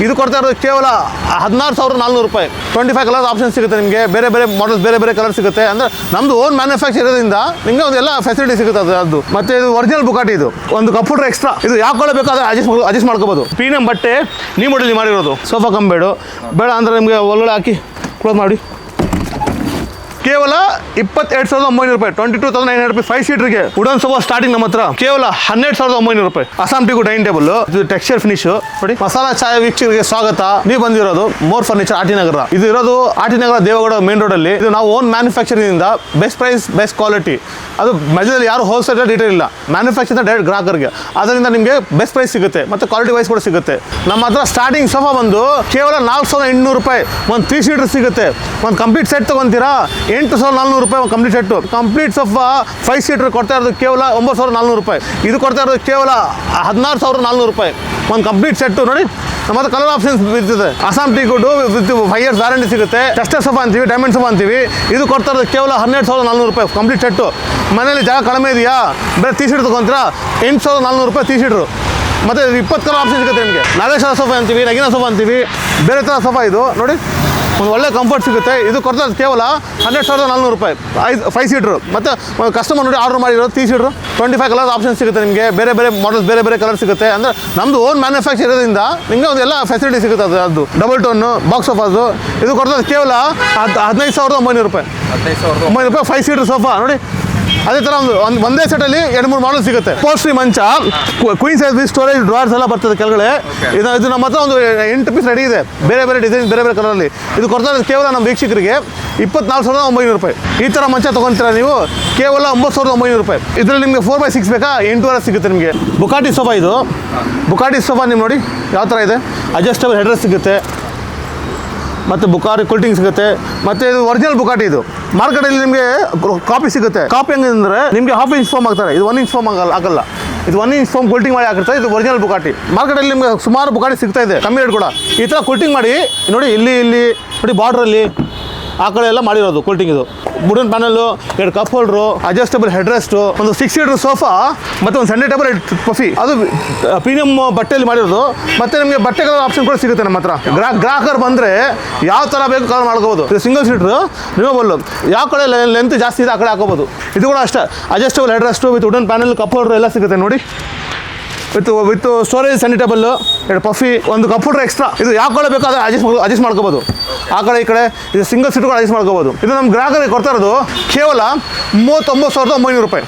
ಇದು ಕೊಡ್ತಾ ಇರೋದು ಕೇವಲ 16,400 ರೂಪಾಯಿ. 25 ಕಲರ್ಸ್ ಆಪ್ಷನ್ ಸಿಗುತ್ತೆ ನಿಮಗೆ. ಬೇರೆ ಬೇರೆ ಮಾಡಲ್ಸ್, ಬೇರೆ ಬೇರೆ ಕಲರ್ ಸಿಗುತ್ತೆ. ಅಂದರೆ ನಮ್ಮದು ಓನ್ ಮ್ಯಾನುಫ್ಯಾಕ್ಚರ್ ಇರೋದ್ರಿಂದ ನಿಮಗೆ ಒಂದು ಎಲ್ಲ ಫೆಸಿಲಿಟಿ ಸಿಗುತ್ತೆ ಅದು. ಮತ್ತು ಇದು ಒರಿಜಿನಲ್ ಬುಗಾಟಿ. ಇದು ಒಂದು ಕಂಪ್ಯೂಟರ್ ಎಕ್ಸ್ಟ್ರಾ. ಇದು ಯಾಕೆ ಬೇಕಾದ್ರೆ ಅಡ್ಜಸ್ಟ್ ಮಾಡ್ಕೋಬೋದು. ಪ್ರೀಮಿಯಂ ಬಟ್ಟೆ ನೀವು ಮಾಡಲಿ ಮಾಡಿರೋದು. ಸೋಫಾ ಕಂಬೇಡು ಬೇಡ ಅಂದರೆ ನಿಮಗೆ ಒಳ್ಳೊಳ್ಳೆ ಹಾಕಿ ಕ್ಲೋಸ್ ಮಾಡಿ ಕೇವಲ 22,900 ರೂಪಾಯಿ. 22,900 ರೂಪಾಯಿ 5 ಸೀಟರ್ಗೆ ವುಡನ್ ಸೋಫಾ ಸ್ಟಾರ್ಟಿಂಗ್ ನಮ್ಮ ಹತ್ರ ಕೇವಲ 12,900 ರೂಪಾಯಿ. Assam teak dining table. ಇದು ಟೆಕ್ಸ್ಚರ್ ಫಿನಿಶ್ ನೋಡಿ. ಮಸಾಲಾ ಚಾಯ್ ವೀಕ್ಷಕರಿಗೆ ಸ್ವಾಗತ. ನೀವು ಬಂದಿರೋದು ಮೋರ್ ಫರ್ನಿಚರ್ ಆರ್ಟಿ ನಗರ. ಇದು ಇರೋದು ಆರ್ಟಿ ನಗರ ದೇವಗೌಡ ಮೇನ್ ರೋಡ್ ಅಲ್ಲಿ. ಇದು ನಾವು ಓನ್ ಮ್ಯಾನುಫ್ಯಾಕ್ಚರಿಂಗ್ ಇಂದ ಬೆಸ್ಟ್ ಪ್ರೈಸ್ ಬೆಸ್ಟ್ ಕ್ವಾಲಿಟಿ. ಅದು ಮಧ್ಯದಲ್ಲಿ ಯಾರು ಹೋಲ್ಸೇಲ್ ಡೀಟೇಲ್ ಇಲ್ಲ. ಮ್ಯಾನುಫ್ಯಾಕ್ಚರ್ ಡೈರೆಕ್ಟ್ ಗ್ರಾಹಕರಿಗೆ. ಅದರಿಂದ ನಿಮಗೆ ಬೆಸ್ಟ್ ಪ್ರೈಸ್ ಸಿಗುತ್ತೆ ಮತ್ತು ಕ್ವಾಲಿಟಿ ವೈಸ್ ಕೂಡ ಸಿಗುತ್ತೆ. ನಮ್ಮ ಹತ್ರ ಸ್ಟಾರ್ಟಿಂಗ್ ಸೋಫಾ ಬಂದು ಕೇವಲ 4,800 ರೂಪಾಯಿ ಒಂದು 3 ಸೀಟರ್ ಸಿಗುತ್ತೆ. ಒಂದು ಕಂಪ್ಲೀಟ್ ಸೆಟ್ ತೊಗೊಂತೀರಾ 8,400 ರೂಪಾಯಿ ಒಂದು complete set. Complete sofa 5 seater ಕೊಡ್ತಾ ಇರೋದು ಕೇವಲ 9,400 ರೂಪಾಯಿ. ಇದು ಕೊಡ್ತಾ ಇರೋದು ಕೇವಲ 16,400 ರೂಪಾಯಿ ಒಂದು ಕಂಪ್ಲೀಟ್ ಸೆಟ್ಟು. ನೋಡಿ ನಮ್ಮ ಹತ್ರ ಕಲರ್ ಆಪ್ಷನ್ಸ್ ಇರ್ತದೆ. Assam teak good with 5 years warranty ಸಿಗುತ್ತೆ. ಟೆಸ್ಟರ್ ಸೋಫಾ ಅಂತೀವಿ, ಡೈಮಂಡ್ ಸೋಫಾ ಅಂತೀವಿ. ಇದು ಕೊಡ್ತಾ ಇರೋದು ಕೇವಲ 12,400 ರೂಪಾಯಿ ಕಂಪ್ಲೀಟ್ ಸೆಟ್ಟು. ಮನೇಲಿ ಜಾಗ ಕಡಿಮೆ ಇದೆಯಾ, ಬೇರೆ 3 ಸೀಟರ್ ತೊಗೊಂತೀರಾ 8,400 ರೂಪಾಯಿ 3 ಸೀಟರು. ಮತ್ತು 20 ಕಲರ್ ಆಪ್ಷನ್ ಸಿಗುತ್ತೆ ನಿಮಗೆ. ನಾಗೇಶ್ವರ ಸೋಫಾ ಅಂತೀವಿ, ನಗಿನ ಸೋಫಾ ಅಂತೀವಿ, ಬೇರೆ ಥರ ಸೋಫಾ. ಇದು ನೋಡಿ ಒಂದು ಒಳ್ಳೆ ಕಂಫರ್ಟ್ ಸಿಗುತ್ತೆ. ಇದು ಕೊಡ್ತಾ ಕೇವಲ 12,400 ರೂಪಾಯಿ 5 ಸೀಟ್ರು. ಮತ್ತು ಕಸ್ಟಮರ್ ನೋಡಿ ಆರ್ಡರ್ ಮಾಡಿರೋದು 3 ಸೀಟ್ರು. 25 ಕಲರ್ ಆಪ್ಷನ್ ಸಿಗುತ್ತೆ ನಿಮಗೆ. ಬೇರೆ ಬೇರೆ ಮಾಡಲ್ಸ್, ಬೇರೆ ಬೇರೆ ಕಲರ್ ಸಿಗುತ್ತೆ. ಅಂದರೆ ನಮ್ಮದು ಓನ್ ಮ್ಯಾನುಫ್ಯಾಕ್ಚರ್ ಇರೋದ್ರಿಂದ ನಿಮಗೆ ಒಂದು ಎಲ್ಲ ಫೆಸಿಲಿಟಿ ಸಿಗುತ್ತೆ. ಅದು ಡಬಲ್ ಟೋನು ಬಾಕ್ಸ್ ಸೋಫಾಸು. ಇದು ಕೊಡ್ತಾ ಕೇವಲ 15,900 ರೂಪಾಯಿ. 15,900 ರೂಪಾಯಿ 5 ಸೀಟ್ರ್ ಸೋಫಾ ನೋಡಿ. ಅದೇ ಥರ ಒಂದೇ ಸೆಟಲ್ಲಿ 2-3 ಮಾಡಲ್ ಸಿಗುತ್ತೆ. ಪೋಸ್ಟ್ರಿ ಮಂಚ, ಕ್ವೀನ್ ಸೈಜ್ ಸ್ಟೋರೇಜ್ ಡ್ರಾರ್ಸ್ ಎಲ್ಲ ಬರ್ತದೆ ಕೆಳಗಡೆ. ಇದು ನಮ್ಮ ಹತ್ರ ಒಂದು 8 ಪೀಸ್ ರೆಡಿ ಇದೆ. ಬೇರೆ ಬೇರೆ ಡಿಸೈನ್, ಬೇರೆ ಬೇರೆ ಕಲರಲ್ಲಿ. ಇದು ಕೊಡ್ತಾ ಇರೋದು ಕೇವಲ ನಮ್ಮ ವೀಕ್ಷಕರಿಗೆ 24,900 ರೂಪಾಯಿ. ಈ ಥರ ಮಂಚ ತೊಗೊತೀರಾ ನೀವು ಕೇವಲ 9,900 ರೂಪಾಯಿ. ಇದರಲ್ಲಿ ನಿಮಗೆ 4x6 ಬೇಕಾ 8 ಸಿಗುತ್ತೆ ನಿಮಗೆ. Bugatti sofa. ಇದು ಬುಗಾಟಿ ಸೋಫಾ ನೀವು ನೋಡಿ ಯಾವ ಥರ ಇದೆ. ಅಡ್ಜಸ್ಟಬಲ್ ಹೆಡ್ರೆಸ್ ಸಿಗುತ್ತೆ ಮತ್ತು ಬುಕಾರಿ ಕೂಲ್ಟಿಂಗ್ ಸಿಗುತ್ತೆ. ಮತ್ತು ಇದು ಒರಿಜಿನಲ್ ಬುಗಾಟಿ. ಇದು ಮಾರ್ಕೆಟಲ್ಲಿ ನಿಮಗೆ ಕಾಪಿ ಸಿಗುತ್ತೆ. ಕಾಪಿ ಹೆಂಗಂದರೆ ನಿಮಗೆ ಹಾಫ್ ಇಂಚ್ ಫೋಮ್ ಹಾಕ್ತಾರೆ. ಇದು 1 ಇಂಚ್ ಫೋಮ್ ಆಗಲ್ಲ. ಇದು 1 ಇಂಚ್ ಫೋಮ್ ಕೂಲ್ಟಿಂಗ್ ಮಾಡಿ ಹಾಕಿರ್ತಾರೆ. ಇದು ಒರಿಜಿನಲ್ ಬುಗಾಟಿ. ಮಾರ್ಕೆಟಲ್ಲಿ ನಿಮಗೆ ಸುಮಾರು ಬುಗಾಟಿ ಸಿಗ್ತಾ ಇದೆ ಕಮ್ಮಿ ರೇಟ್ ಕೂಡ. ಈ ಥರ ಕೂಲ್ಟಿಂಗ್ ಮಾಡಿ ನೋಡಿ. ಇಲ್ಲಿ ನೋಡಿ ಬಾರ್ಡ್ರಲ್ಲಿ ಆ ಕಡೆ ಎಲ್ಲ ಮಾಡಿರೋದು ಕೂಲ್ಟಿಂಗ್. ಇದು wooden panel, 2 cup holder, adjustable head rest, ಒಂದು 6 ಸೀಟರ್ ಸೋಫಾ ಮತ್ತು ಒಂದು ಸೆಂಟರ್ ಟೇಬಲ್, ಪಫಿ. ಅದು ಪ್ರೀಮಿಯಂ ಬಟ್ಟೆಯಲ್ಲಿ ಮಾಡಿರೋದು. ಮತ್ತು ನಿಮಗೆ ಬಟ್ಟೆ ಕಲರ್ ಆಪ್ಷನ್ ಕೂಡ ಸಿಗುತ್ತೆ ನಮ್ಮ ಹತ್ರ. ಗ್ರಾಹಕರು ಬಂದರೆ ಯಾವ ಥರ ಬೇಕು ಕಲರ್ ಮಾಡ್ಕೋಬೋದು. ಇದು ಸಿಂಗಲ್ ಸೀಟ್ರು ರಿಮೂವಲ್ಲು. ಯಾವ ಕಡೆ ಲೆಂತ್ ಜಾಸ್ತಿ ಇದೆ ಆ ಕಡೆ ಹಾಕೋಬೋದು. ಇದು ಕೂಡ ಅಷ್ಟೇ adjustable head rest with wooden panel, cup holder ಎಲ್ಲ ಸಿಗುತ್ತೆ ನೋಡಿ. With storage centre table, 2 puffy, ಒಂದು ಕಂಪ್ಯೂಟರ್ ಎಕ್ಸ್ಟ್ರಾ. ಇದು ಯಾವ ಕಡೆ ಬೇಕಾದ್ರೆ ಅಡ್ಜಸ್ಟ್ ಮಾಡ್ಕೋಬೋದು. ಆ ಕಡೆ ಈ ಕಡೆ ಇದು ಸಿಂಗಲ್ ಸೀಟ್ ಕೂಡ ಅಡ್ಜಸ್ಟ್ ಮಾಡ್ಕೋಬೋದು. ಇದು ನಮ್ಮ ಗ್ರಾಹಕರಿಗೆ ಕೊಡ್ತಾ ಇರೋದು ಕೇವಲ 39,900 ರೂಪಾಯಿ.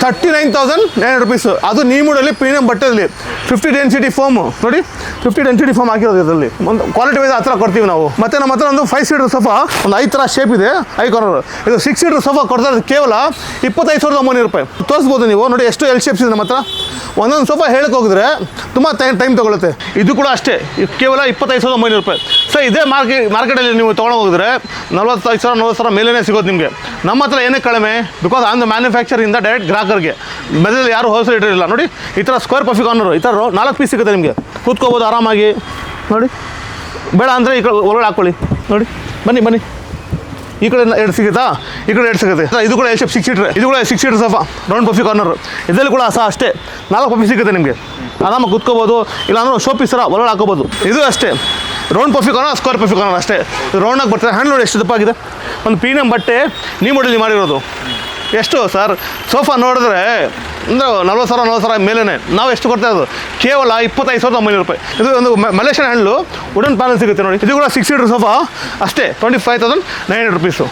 39,900 ರೂಪೀಸ್. ಅದು ನೀಮೂಡಲ್ಲಿ ಪ್ರೀಮಿಯಂ ಬಟ್ಟೆಯಲ್ಲಿ 50 ಡೆನ್ಸಿಟಿ ಫೋಮು ನೋಡಿ. 50 ಡೆನ್ಸಿಟಿ ಫೋಮ್ ಹಾಕಿರೋದು. ಇದರಲ್ಲಿ ಒಂದು ಕ್ವಾಲಿಟಿ ವೈಸ್ ಆ ಥರ ಕೊಡ್ತೀವಿ ನಾವು. ಮತ್ತು ನಮ್ಮ ಹತ್ರ ಒಂದು 5 ಸೀಟರ್ ಸೋಫಾ ಒಂದು 5 ಥರ ಶೇಪ್ ಇದೆ, 5 ಕಾರ್ನರ್. ಇದು 6 ಸೀಟರ್ ಸೋಫಾ ಕೊಡ್ತಾ ಇರೋದು ಕೇವಲ 25,900 ರೂಪಾಯಿ. ತೋರಿಸ್ಬೋದು ನೀವು ನೋಡಿ ಎಷ್ಟು ಎಲ್ ಶೇಪ್ಸ್ ಇದೆ ನಮ್ಮ ಹತ್ರ. ಒಂದೊಂದು ಸೋಫಾ ಹೇಳಕ್ಕೆ ಹೋಗಿದ್ರೆ ತುಂಬ ಟೈಮ್ ತೊಗೊಳುತ್ತೆ. ಇದು ಕೂಡ ಅಷ್ಟೇ ಕೇವಲ 25,900 ರೂಪಾಯಿ. ಸೊ ಇದೇ ಮಾರ್ಕೆಟಲ್ಲಿ ನೀವು ತೊಗೊಂಡು ಹೋಗಿದ್ರೆ 45,000-40,000 ಮೇಲೇ ಸಿಗೋದು ನಿಮಗೆ. ನಮ್ಮ ಹತ್ರ ಏನೇ ಕಡಿಮೆ, ಬಿಕಾಸ್ ಆನ್ ದ ಮ್ಯಾನುಫ್ಯಾಕ್ಚರಿಂದ ಡೈರೆಕ್ಟ್ ಗ್ರಾಹಕರಿಗೆ. ಮಧ್ಯದಲ್ಲಿ ಯಾರು ಹೋಲ್ಸೇಲ್ ಇಟ್ಟಿರಲಿಲ್ಲ ನೋಡಿ. ಈ ಥರ ಸ್ಕ್ವೇರ್ ಪಫಿ ಕಾರ್ನರು ಈ ಥರ 4 ಪೀಸ್ ಸಿಗುತ್ತೆ ನಿಮಗೆ. ಕೂತ್ಕೋಬೋದು ಆರಾಮಾಗಿ ನೋಡಿ. ಬೇಡ ಅಂದರೆ ಈ ಕಡೆ ಒಳಗಡೆ ಹಾಕ್ಕೊಳ್ಳಿ ನೋಡಿ. ಬನ್ನಿ ಈ ಕಡೆ 2 ಸಿಗುತ್ತಾ, ಈ ಕಡೆ 2 ಸಿಗುತ್ತೆ. ಇದು ಕೂಡ ಎಲ್ ಶೇಪ್ 6 ಸೀಟರ್. ಇದು ಕೂಡ 6 ಸೀಟರ್ ಸೋಫಾ ರೌಂಡ್ ಪಫಿ ಕಾರ್ನರ್. ಇದರಲ್ಲಿ ಕೂಡ ಅಷ್ಟೇ 4 ಪಫಿ ಸಿಗುತ್ತೆ ನಿಮಗೆ. ಆರಾಮಾಗಿ ಕೂತ್ಕೋಬೋದು. ಇಲ್ಲಾಂದ್ರೆ ಶೋ ಪೀಸ್ ಥರ ಒಳಗಡೆ ಹಾಕೋಬೋದು. ಇದು ಅಷ್ಟೇ ರೌಂಡ್ ಪಫಿ ಕಾರ್ನರ್, ಸ್ಕ್ವೇರ್ ಪಫಿ ಕಾರ್ನರ್ ಅಷ್ಟೇ. ರೌಂಡಾಗಿ ಬರ್ತದೆ. ಹ್ಯಾಂಡ್ ನೋಡಿ ಎಷ್ಟು ದಪ್ಪ ಆಗಿದೆ. ಒಂದು ಪ್ರೀಮಿಯಂ ಬಟ್ಟೆ ನೀವು ಮಾಡಲಿ ಮಾಡಿರೋದು. ಎಷ್ಟು ಸರ್ ಸೋಫಾ ನೋಡಿದ್ರೆ ಅಂದರೆ 40,000 ಮೇಲೇ. ನಾವು ಎಷ್ಟು ಕೊಡ್ತಾ ಇರೋದು ಕೇವಲ 25,900 ರೂಪಾಯಿ. ಇದು ಒಂದು ಮಲೇಷಿಯನ್ ಹ್ಯಾಂಡ್ಲು ವುಡನ್ ಪ್ಯಾನಲ್ ಸಿಗುತ್ತೆ ನೋಡಿ. ಇದು ಕೂಡ 6 ಸೀಟರ್ ಸೋಫಾ ಅಷ್ಟೇ 25,900 ರೂಪೀಸು.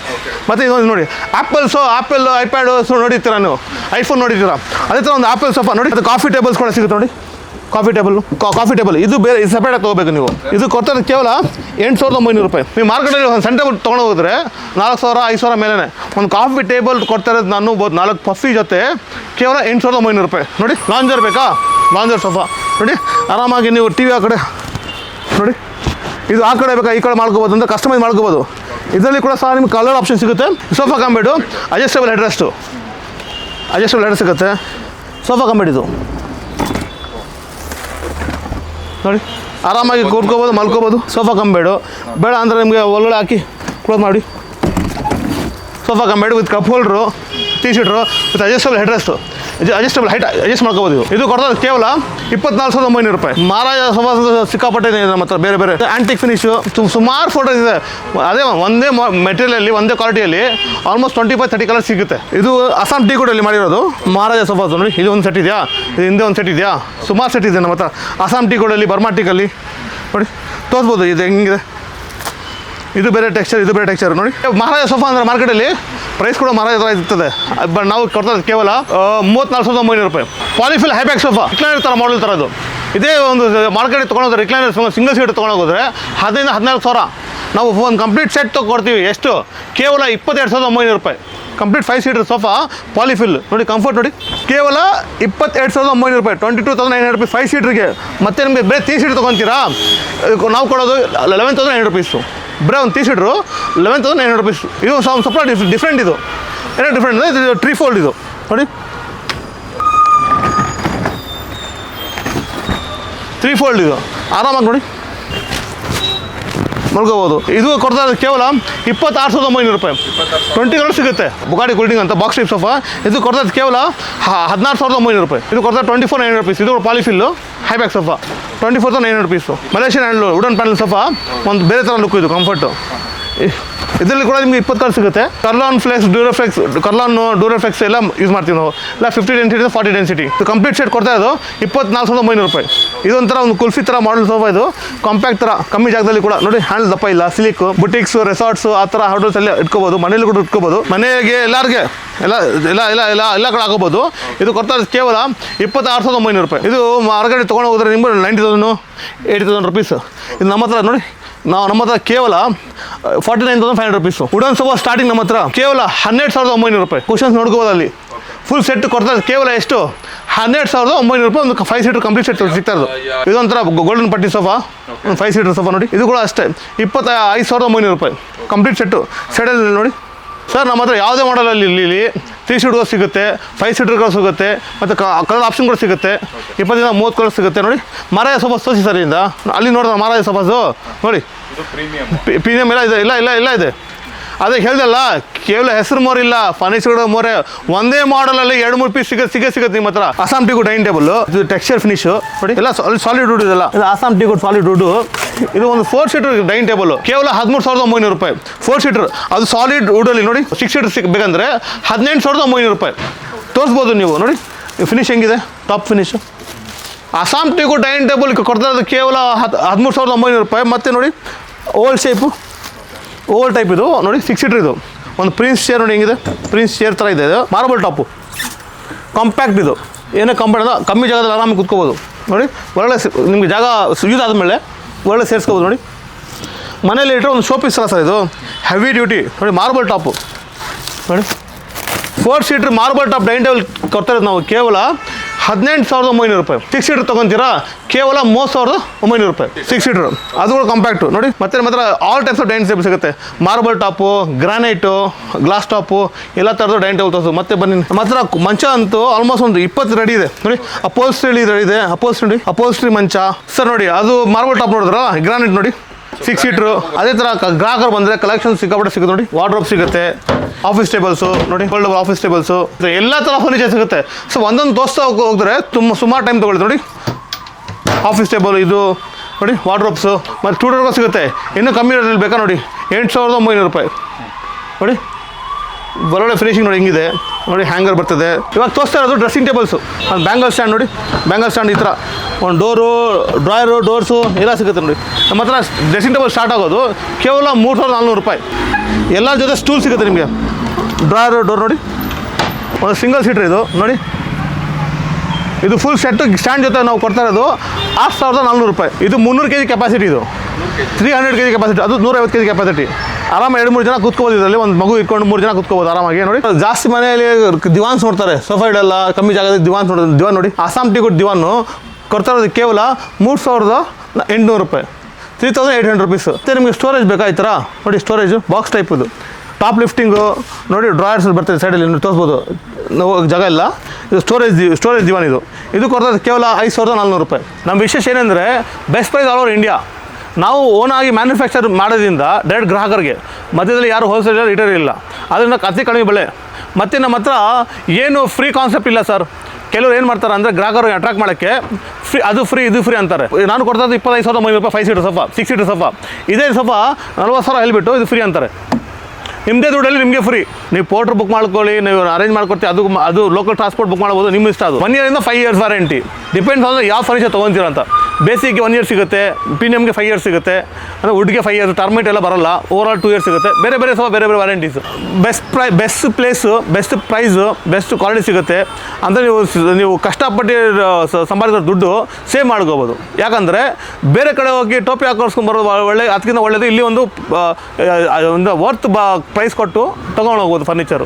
ಮತ್ತು ಇದೊಂದು ನೋಡಿ ಆ್ಯಪಲ್ ಐಪ್ಯಾಡು ನೋಡಿರ್ತೀರ ನೀವು, ಐಫೋನ್ ನೋಡಿರ್ತೀರ. ಅದೇ ಥರ ಒಂದು ಆ್ಯಪಲ್ ಸೋಫಾ ನೋಡಿ. ಅದು ಕಾಫಿ ಟೇಬಲ್ಸ್ ಕೂಡ ಸಿಗುತ್ತೆ ನೋಡಿ. ಕಾಫಿ ಟೇಬಲ್ ಇದು ಬೇರೆ ಸಪ್ರೇಟಾಗಿ ತೊಗೋಬೇಕು ನೀವು. ಇದು ಕೊಡ್ತಾರೆ ಕೇವಲ 8,900 ರೂಪಾಯಿ. ನೀವು ಮಾರ್ಕೆಟಲ್ಲಿ ಒಂದು ಸೆಂಟರ್ ತೊಗೊಂಡು ಹೋಗಿದ್ರೆ 4,000-5,000 ಮೇಲೇ. ಒಂದು ಕಾಫಿ ಟೇಬಲ್ ಕೊಡ್ತಾ ಇರೋದು ನಾನು 4 ಪಫಿ ಜೊತೆ ಕೇವಲ 8,900 ರೂಪಾಯಿ ನೋಡಿ. ಲಾಂಜರ್ ಬೇಕಾ, ಲಾಂಜರ್ ಸೋಫಾ ನೋಡಿ. ಆರಾಮಾಗಿ ನೀವು ಟಿ ವಿ ಆ ಕಡೆ ನೋಡಿ. ಇದು ಆ ಕಡೆ ಬೇಕಾ ಈ ಕಡೆ ಮಾಡ್ಕೋಬೋದು ಅಂತ ಕಸ್ಟಮೈಸ್ ಮಾಡ್ಕೋಬೋದು. ಇದರಲ್ಲಿ ಕೂಡ ಸಹ ನಿಮ್ಗೆ ಕಲರ್ ಆಪ್ಷನ್ ಸಿಗುತ್ತೆ. Sofa cum bed, adjustable head rest, adjustable head ಸಿಗುತ್ತೆ. ಸೋಫಾ ಕಂಬೇಡ್ ಇದು ನೋಡಿ. ಆರಾಮಾಗಿ ಕೂತ್ಕೋಬೋದು, ಮಲ್ಕೋಬೋದು. ಸೋಫಾ ಕಂಬೇಡು ಬೇಡ ಅಂದರೆ ನಿಮಗೆ ಒಳ್ಳೊಳ್ಳೆ ಹಾಕಿ ಕ್ಲೋಸ್ ಮಾಡಿ. Sofa cum bed with cup holder, 3 seater with adjustable head rest. Adjustable height adjust ಮಾಡ್ಕೋಬೋದು. ಇದು ಕೊಡ್ತಾರೆ ಕೇವಲ 24,900 ರೂಪಾಯಿ. ಮಹಾರಾಜ ಸೋಫಾ ಸಿಕ್ಕಾಪಟ್ಟೆ ಇದೆ ನಮ್ಮ ಹತ್ರ. ಬೇರೆ ಬೇರೆ ಆಂಟಿಕ್ ಫಿನಿಶು ಸುಮಾರು ಫೋಟೋಸ್ ಇದೆ. ಅದೇ ಒಂದೇ ಮೆಟೀರಿಯಲ್ ಒಂದೇ ಕ್ವಾಲಿಟಿಯಲ್ಲಿ ಆಲ್ಮೋಸ್ಟ್ 25-30 ಕಲರ್ ಸಿಗುತ್ತೆ. ಇದು ಅಸ್ಸಾಂ ಟೀ ಕೂಡಲ್ಲಿ ಮಾಡಿರೋದು ಮಹಾರಾಜ ಸೋಫಾ ನೋಡಿ. ಇದು ಒಂದು ಸೆಟ್ ಇದೆಯಾ, ಇದು ಹಿಂದೆ ಒಂದು ಸೆಟ್ ಇದೆಯಾ, ಸುಮಾರು ಸೆಟ್ ಇದೆ ನಮ್ಮ ಹತ್ರ. ಅಸ್ಸಾಂ ಟೀ ಕೂಡಲ್ಲಿ ಬರ್ಮಾ ಟೀಕಲ್ಲಿ ನೋಡಿ ತೋರಿಸ್ಬೋದು. ಇದು ಹೆಂಗಿದೆ, ಇದು ಬೇರೆ ಟೆಕ್ಸ್ಚರ್, ಇದು ಬೇರೆ ಟೆಕ್ಸ್ಚರ್ ನೋಡಿ. ಮಹಾರಾಜ ಸೋಫಾ ಅಂದರೆ ಮಾರ್ಕೆಟಲ್ಲಿ ಪ್ರೈಸ್ ಕೂಡ ಮಹಾರಾಜ ಥರ ಇರ್ತದೆ. ಬಟ್ ನಾವು ಕೊಡ್ತಾರೆ ಕೇವಲ 34,900 ರೂಪಾಯಿ. ಪಾಲಿಫಿಲ್ ಹೈಬ್ಯಾಕ್ ಸೋಫಾ ರಿಕ್ಲೈನರ್ ಥರ ಮಾಡಲ್ ಥರ ಅದು. ಇದೇ ಒಂದು ಮಾರ್ಕೆಟಿಗೆ ತೊಗೊಂಡೋದ್ರೆ ರಿಕ್ಲೈನರ್ ಸಿಂಗಲ್ ಸೀಟ್ ತೊಗೊಂಡೋಗಿದ್ರೆ 14,000 ನಾವು ಒಂದು ಕಂಪ್ಲೀಟ್ ಸೆಟ್ ತೊಗೊಡ್ತೀವಿ. ಎಷ್ಟು? ಕೇವಲ 22,900 ರೂಪಾಯಿ. ಕಂಪ್ಲೀಟ್ 5 ಸೀಟರ್ ಸೋಫಾ ಪಾಲಿಫಿಲ್ ನೋಡಿ. ಕಂಫರ್ಟ್ ನೋಡಿ, ಕೇವಲ 22,900 ರೂಪಾಯಿ. 22,900 ರೂಪಾಯಿ 5 ಸೀಟ್ರಿಗೆ. ಮತ್ತು ನಿಮಗೆ ಬೇರೆ 3 ಸೀಟ್ ತೊಗೊತೀರಾ, ನಾವು ಕೊಡೋದು 11,900 ರೂಪೀಸು. ಬರೀ ಒಂದು 3 ಸೀಟ್ರು 11,900 ರೂಪೀಸು. ಇದು ಸ್ವಲ್ಪ ಡಿಫ್ರೆಂಟ್. ಇದು ಏನೋ ಡಿಫ್ರೆಂಟ್ ಅಂದರೆ ಇದು 3 ಫೋಲ್ಡ್. ಇದು ನೋಡಿ 3 ಫೋಲ್ಡ್. ಇದು ಆರಾಮಾಗಿ ನೋಡಿ ಮಲ್ಕೋಬೋದು. ಇದು ಕೊಡ್ತಾ ಇರೋದು ಕೇವಲ 26,900 ರೂಪಾಯಿ. 20 ಕಲರ್ ಸಿಗುತ್ತೆ. ಬುಗಾಡಿ ಕೂಲ್ಡಿಂಗ್ ಅಂತ ಬಾಕ್ಸ್ ಟೈಪ್ ಸೋಫಾ. ಇದು ಕೊಡ್ತಾ ಇರೋದು ಕೇವಲ 16,900 ರೂಪಾಯಿ. ಇದು ಕೊಡ್ತಾ 24,900 ರೂಪೀಸ್. ಇದು ಪಾಲಿಫಿಲ್ಲು ಹೈಬ್ಯಾಕ್ sofa 24,900 rupees. Malaysian ಹ್ಯಾಂಡ್ಲು wooden panel sofa ಒಂದು ಬೇರೆ ಥರ ಲುಕ್. ಇದು ಕಂಫರ್ಟು. ಇದರಲ್ಲಿ ಕೂಡ ನಿಮಗೆ 20 ಕಲರ್ ಸಿಗುತ್ತೆ. ಕರ್ಲಾನ್ ಫ್ಲೆಕ್ಸ್, ಡ್ಯೂರೋಫ್ಲೆಕ್ಸ್ ಎಲ್ಲ ಯೂಸ್ ಮಾಡ್ತೀವಿ ನಾವು. ಇಲ್ಲ 50 ಡೆನ್ಸಿಟಿ 40 ಡೆನ್ಸಿಟಿ. ಇದು ಕಂಪ್ಲೀಟ್ ಸೆಟ್ ಕೊಡ್ತಾ ಇರೋದು 24,900 ರೂಪಾಯಿ. ಇದೊಂಥರ ಒಂದು ಕುಲ್ಫಿ ಥರ ಮಾಡಲ್ ಸೋಫಾ. ಇದು ಕಾಂಪ್ಯಾಕ್ಟ್ ಥರ, ಕಮ್ಮಿ ಜಾಗದಲ್ಲಿ ಕೂಡ ನೋಡಿ. ಹ್ಯಾಂಡ್ ದಪ್ಪ ಇಲ್ಲ, ಸಿಲಿಕ್. ಬುಟಿಕ್ಸು, ರೆಸಾರ್ಟ್ಸು ಆ ಥರ ಹೋಟೆಲ್ಸ್ ಎಲ್ಲ ಇಟ್ಕೋಬೋದು. ಮನೇಲಿ ಕೂಡ ಇಟ್ಕೋಬೋದು. ಮನೆಗೆ ಎಲ್ಲರಿಗೆ ಎಲ್ಲ ಕಡೆ ಹಾಕೋಬೋದು. ಇದು ಕೊಡ್ತಾ ಇರೋದು ಕೇವಲ 26,900 ರೂಪಾಯಿ. ಇದು ಮಾರ್ಕೆಟ್ ತೊಗೊಂಡು ಹೋದ್ರೆ ನಿಮ್ಗೆ 90,000 80,000 ರೂಪೀಸ್. ಇದು ನಮ್ಮ ಹತ್ರ ನೋಡಿ. ನಮ್ಮ ಹತ್ರ ಕೇವಲ 49,500 ರೂಪೀಸು. ವುಡನ್ ಸೋಫಾ ಸ್ಟಾರ್ಟಿಂಗ್ ನಮ್ಮ ಹತ್ರ ಕೇವಲ 12,900 ರೂಪಾಯಿ. ಕುಷನ್ಸ್ ನೋಡ್ಕೋಬೋದು ಅಲ್ಲಿ. ಫುಲ್ ಸೆಟ್ ಕೊಡ್ತಾ ಇರೋದು ಕೇವಲ ಎಷ್ಟು? 12,900 ರೂಪಾಯಿ. ಒಂದು 5 ಸೀಟರ್ ಕಂಪ್ಲೀಟ್ ಸೆಟ್ ಸಿಗ್ತಾ ಇರೋದು. ಇದೊಂಥರ ಗೋಲ್ಡನ್ ಪಟ್ಟಿ ಸೋಫಾ, ಒಂದು 5 ಸೀಟರ್ ಸೋಫಾ ನೋಡಿ. ಇದು ಕೂಡ ಅಷ್ಟೇ 25,900 ರೂಪಾಯಿ ಕಂಪ್ಲೀಟ್ ಸೆಟ್ಟು. ಸೆಡಲ್ಲಿ ನೋಡಿ ಸರ್, ನಮ್ಮ ಹತ್ರ ಯಾವುದೇ ಮಾಡಲಲ್ಲಿ ಇಲ್ಲಿ 3 ಸೀಟ್ಗಳು ಸಿಗುತ್ತೆ, 5 ಸೀಟರ್ಗಳು ಸಿಗುತ್ತೆ, ಮತ್ತು ಕಲರ್ ಆಪ್ಷನ್ ಕೂಡ ಸಿಗುತ್ತೆ. 20-30 ಕಲರ್ ಸಿಗುತ್ತೆ ನೋಡಿ. ಮಹಾರಾಜ ಸೋಫಾ ತೋರಿಸಿ ಸರ್. ಇಂದ ಅಲ್ಲಿ ನೋಡಿದ್ರೆ ಮಹಾರಾಜ ಸೋಫಾಸು ನೋಡಿ, ಪ್ರೀಮಿಯಮ್ ಎಲ್ಲ ಇದೆ. ಇಲ್ಲ ಇದೆ. ಅದೇ ಹೇಳ್ದಲ್ಲ, ಕೇವಲ ಹೆಸರು ಮೋರಿಲ್ಲ, ಫರ್ನಿಚರ್ಗಳು ಮೋರೆ. ಒಂದೇ ಮಾಡಲಲ್ಲಿ 2-3 ಪೀಸ್ ಸಿಗುತ್ತೆ ನಿಮ್ಮ ಹತ್ರ. Assam teak wood dining table. ಇದು ಟೆಕ್ಸ್ಚರ್ ಫಿನಿಶು ನೋಡಿ. ಎಲ್ಲ ಸಾಲಿಡ್ ವುಡ್ ಇದೆಲ್ಲ. ಇದು Assam teak wood solid wood. ಇದು ಒಂದು 4 ಸೀಟರ್ ಡೈನಿಂಗ್ ಟೇಬಲ್ ಕೇವಲ 13,900 ರೂಪಾಯಿ. 4 ಸೀಟರ್ ಅದು ಸಾಲಿಡ್ ವುಡಲ್ಲಿ ನೋಡಿ. 6 ಸೀಟರ್ ಸಿಗಬೇಕಂದ್ರೆ 18,900 ರೂಪಾಯಿ. ತೋರಿಸ್ಬೋದು ನೀವು ನೋಡಿ. ಫಿನಿಶ್ ಹೆಂಗಿದೆ, top finish. Assam teak wood dining table ಕೊಡ್ತಾ ಇರೋದು ಕೇವಲ 13,900 ರೂಪಾಯಿ. ಮತ್ತು ನೋಡಿ ಓಲ್ಡ್ ಶೇಪು, ಓವಲ್ ಟೈಪ್. ಇದು ನೋಡಿ 6 ಸೀಟರ್. ಇದು ಒಂದು ಪ್ರಿನ್ಸ್ ಚೇರ್ ನೋಡಿ ಹೆಂಗಿದೆ. ಪ್ರಿನ್ಸ್ ಚೇರ್ ಥರ ಇದೆ. ಇದು ಮಾರ್ಬಲ್ ಟಾಪು, ಕಾಂಪ್ಯಾಕ್ಟ್. ಇದು ಏನೇ ಕಂಪೌಂಡ್ ಅದ, ಕಮ್ಮಿ ಜಾಗದಲ್ಲಿ ಆರಾಮಾಗಿ ಕೂತ್ಕೋಬೋದು ನೋಡಿ. ಒಳ್ಳೆ ನಿಮಗೆ ಜಾಗ ಯೂಸ್ ಆದಮೇಲೆ ಒಳ್ಳೆ ಸೇರಿಸ್ಕೋಬೋದು ನೋಡಿ. ಮನೇಲಿ ಇಟ್ಟರೆ ಒಂದು ಶೋ ಪೀಸ್ ಅಲ್ಲ ಸರ್. ಇದು ಹೆವಿ ಡ್ಯೂಟಿ ನೋಡಿ. ಮಾರ್ಬಲ್ ಟಾಪು ನೋಡಿ. 4 seater marble top dining table ಕೊಡ್ತಾ ಇರೋದು ನಾವು ಕೇವಲ 18,900 ರೂಪಾಯಿ. 6 ಸೀಟರ್ ತೊಗೊತೀರಾ ಕೇವಲ 30,900 ರೂಪಾಯಿ. 6 ಸೀಟರ್ ಅದು ಕೂಡ ಕಾಂಪ್ಯಾಕ್ಟು ನೋಡಿ. ಮತ್ತೆ ಮಾತ್ರ all types of dining table ಸಿಗುತ್ತೆ. Marble top, granite, glass top, ಎಲ್ಲ ಥರದ ಡೈನಿಂಗ್ ಟೇಬಲ್ ತೋರಿಸು. ಮತ್ತೆ ಬನ್ನಿ, ನಮ್ಮ ಹತ್ರ ಮಂಚ ಅಂತೂ ಆಲ್ಮೋಸ್ಟ್ ಒಂದು 20 ರೆಡಿ ಇದೆ ನೋಡಿ. ಅಪೋಲ್ಸ್ಟ್ರಿ ಇದೆ. ಅಪೋಲ್ಸ್ಟ್ರಿ ಮಂಚ ಸರ್ ನೋಡಿ. ಅದು ಮಾರ್ಬಲ್ ಟಾಪ್ ನೋಡಿದ್ರ, ಗ್ರಾನೈಟ್ ನೋಡಿ. 6 ಸೀಟ್ರು. ಅದೇ ಥರ ಗ್ರಾಹಕರು ಬಂದರೆ ಕಲೆಕ್ಷನ್ ಸಿಕ್ಕಾಪಟ್ಟೆ ಸಿಗುತ್ತೆ ನೋಡಿ. ವಾರ್ಡ್ರೋಬ್ ಸಿಗುತ್ತೆ, ಆಫೀಸ್ ಟೇಬಲ್ಸು ನೋಡಿ, ಫೋಲ್ಡಬಲ್ ಆಫೀಸ್ ಟೇಬಲ್ಸು, ಎಲ್ಲ ಥರ ಫರ್ನಿಚರ್ ಸಿಗುತ್ತೆ. ಸೊ ಒಂದೊಂದು ತೋರಿಸ್ತಾ ಹೋಗಿದ್ರೆ ಸುಮಾರು ಟೈಮ್ ತೊಗೊಳ್ಳಿ ನೋಡಿ. ಆಫೀಸ್ ಟೇಬಲ್ ಇದು ನೋಡಿ, ವಾರ್ಡ್ರೋಬ್ಸು ಮತ್ತು 2 ಡೋರ್ಗಳು ಸಿಗುತ್ತೆ. ಇನ್ನೂ ಕಮ್ಮಿ ರೇಟಲ್ಲಿ ಬೇಕಾ ನೋಡಿ, 8,900 ರೂಪಾಯಿ ನೋಡಿ. ಒಳ್ಳೊಳ್ಳೆ ಫಿನಿಶಿಂಗ್ ನೋಡಿ ಹೆಂಗಿದೆ ನೋಡಿ. ಹ್ಯಾಂಗರ್ ಬರ್ತದೆ. ಇವಾಗ ತೋರಿಸ್ತಾ ಇರೋದು ಡ್ರೆಸ್ಸಿಂಗ್ ಟೇಬಲ್ಸು. ಅದು ಬ್ಯಾಂಗಲ್ ಸ್ಟ್ಯಾಂಡ್ ನೋಡಿ. ಬ್ಯಾಂಗಲ್ ಸ್ಟ್ಯಾಂಡ್ ಈ ಥರ ಒಂದು ಡೋರು, ಡ್ರಾಯರು, ಡೋರ್ಸು ಎಲ್ಲ ಸಿಗುತ್ತೆ ನೋಡಿ. ನಮ್ಮ ಹತ್ರ ಡ್ರೆಸ್ಸಿಂಗ್ ಟೇಬಲ್ ಸ್ಟಾರ್ಟ್ ಆಗೋದು ಕೇವಲ 3,400 ರೂಪಾಯಿ. ಎಲ್ಲರ ಜೊತೆ ಸ್ಟೂಲ್ ಸಿಗುತ್ತೆ ನಿಮಗೆ. ಡ್ರಾಯರು, ಡೋರ್ ನೋಡಿ. ಒಂದು ಸಿಂಗಲ್ ಸೀಟ್ರ್ ಇದು ನೋಡಿ. ಇದು ಫುಲ್ ಸೆಟ್ಟು ಸ್ಟ್ಯಾಂಡ್ ಜೊತೆ ನಾವು ಕೊಡ್ತಾ ಇರೋದು 6,400 ರೂಪಾಯಿ. ಇದು 300 kg ಕೆಪಾಸಿಟಿ. ಇದು 300 kg ಕೆಪಾಸಿಟಿ. ಅದು 150 kg ಕೆಪಾಸಿಟಿ. ಆರಾಮ 2-3 ಜನ ಕೂತ್ಕೋಬೋದು. ಇದರಲ್ಲಿ ಒಂದು ಮಗು ಇಟ್ಕೊಂಡು 3 ಜನ ಕೂತ್ಕೋಬೋದು ಆರಾಮಾಗಿ ನೋಡಿ. ಜಾಸ್ತಿ ಮನೆಯಲ್ಲಿ ದಿವಾನ್ಸ್ ನೋಡ್ತಾರೆ, ಸೋಫಾ ಇಡಲ್ಲ, ಕಮ್ಮಿ ಜಾಗದಲ್ಲಿ ದಿವಾನ್ ನೋಡಿ. ಅಸ್ಸಾಂ ಟೀ ಗುಡ್ ದಿವಾನು ಕೊಡ್ತಾ ಇರೋದು ಕೇವಲ 3,800 ರೂಪಾಯಿ. 3,800 ರೂಪೀಸ್. ಮತ್ತು ನಿಮಗೆ ಸ್ಟೋರೇಜ್ ಬೇಕಾ ಈ ಥರ ನೋಡಿ. Storage box type. ಇದು ಟಾಪ್ ಲಿಫ್ಟಿಂಗು ನೋಡಿ. ಡ್ರಾಯರ್ಸ್ ಬರ್ತದೆ ಸೈಡಲ್ಲಿ ತೋರಿಸ್ಬೋದು. ನಾವು ಜಾಗ ಇಲ್ಲ. ಇದು ಸ್ಟೋರೇಜ್ ದಿವಾನ್. ಇದು ಕೊಡ್ತಾ ಕೇವಲ 5,400 ರೂಪಾಯಿ. ನಮ್ಮ ವಿಶೇಷ ಏನಂದರೆ best price all over India. ನಾವು ಓನಾಗಿ ಮ್ಯಾನುಫ್ಯಾಕ್ಚರ್ ಮಾಡೋದ್ರಿಂದ ಡೈರೆಕ್ಟ್ ಗ್ರಾಹಕರಿಗೆ, ಮಧ್ಯದಲ್ಲಿ ಯಾರು ಹೋಲ್ಸೇಲರ್ ರಿಟೇಲರ್ ಇಲ್ಲ. ಅದರಿಂದ ಅತಿ ಕಡಿಮೆ ಬೆಲೆ. ಮತ್ತು ನಮ್ಮ ಹತ್ರ ಏನು ಫ್ರೀ ಕಾನ್ಸೆಪ್ಟ್ ಇಲ್ಲ ಸರ್. ಕೆಲವರು ಏನು ಮಾಡ್ತಾರೆ ಅಂದರೆ ಗ್ರಾಹಕರು ಅಟ್ರಾಕ್ಟ್ ಮಾಡೋಕ್ಕೆ ಅದು ಫ್ರೀ ಇದು ಫ್ರೀ ಅಂತಾರೆ. ನಾನು ಕೊಡ್ತಾಯಿದ್ದು 25,900 ರೂಪಾಯಿ 5 ಸೀಟರ್ ಸೋಫಾ, 6 ಸೀಟರ್ ಸೋಫಾ. ಇದೇ ಸೋಫಾ 40,000 ಹೇಳ್ಬಿಟ್ಟು ಇದು ಫ್ರೀ ಅಂತಾರೆ. ನಿಮ್ಮದೇ ದುಡ್ಡಲ್ಲಿ ನಿಮಗೆ ಫ್ರೀ. ನೀವು ಪೋರ್ಟ್ರ್ ಬುಕ್ ಮಾಡ್ಕೊಳ್ಳಿ, ನೀವು ಅರೇಂಜ್ ಮಾಡ್ಕೊಡ್ತೀವಿ, ಅದು ಲೋಕಲ್ ಟ್ರಾನ್ಸ್ಪೋರ್ಟ್ ಬುಕ್ ಮಾಡ್ಬೋದು, ನಿಮ್ಮ ಇಷ್ಟ. ಅದು 1 ಇಯರಿಂದ 5 ಇಯರ್ಸ್ ವಾರಂಟಿ, ಡಿಪೆಂಡ್ಸ್ ಅಂದರೆ ಯಾವ ಫರ್ನಿಚರ್ ತೊಗೊತೀರ ಅಂತ. ಬೇಸಿಕ್ಗೆ 1 ಇಯರ್ ಸಿಗುತ್ತೆ, ಪ್ರೀಮಿಯಮ್ಗೆ 5 ಇಯರ್ಸ್ ಸಿಗುತ್ತೆ, ಅಂದರೆ ವುಡ್ಗೆ 5 ಇಯರ್ಸ್, ಟರ್ಮೈಟ್ ಎಲ್ಲ ಬರಲ್ಲ, ಓವರಾಲ್ 2 ಇಯರ್ಸ್ ಸಿಗುತ್ತೆ. ಬೇರೆ ಬೇರೆ ಸಹ ಬೇರೆ ಬೇರೆ warranties. Best place, best price, best quality ಸಿಗುತ್ತೆ. ಅಂದರೆ ನೀವು ಕಷ್ಟಪಟ್ಟು ಸಂಪಾದಿಸೋ ದುಡ್ಡು ಸೇವ್ ಮಾಡ್ಕೋಬೋದು. ಯಾಕಂದರೆ ಬೇರೆ ಕಡೆ ಹೋಗಿ ಟೋಪಿ ಹಾಕೊಳ್ಸ್ಕೊಂಬರೋದು ಅದಕ್ಕಿಂತ ಒಳ್ಳೆಯದು ಇಲ್ಲಿ ಒಂದು ವರ್ತ್ ಪ್ರೈಸ್ ಕೊಟ್ಟು ತೊಗೊಂಡು ಹೋಗ್ಬೋದು ಫರ್ನಿಚರು.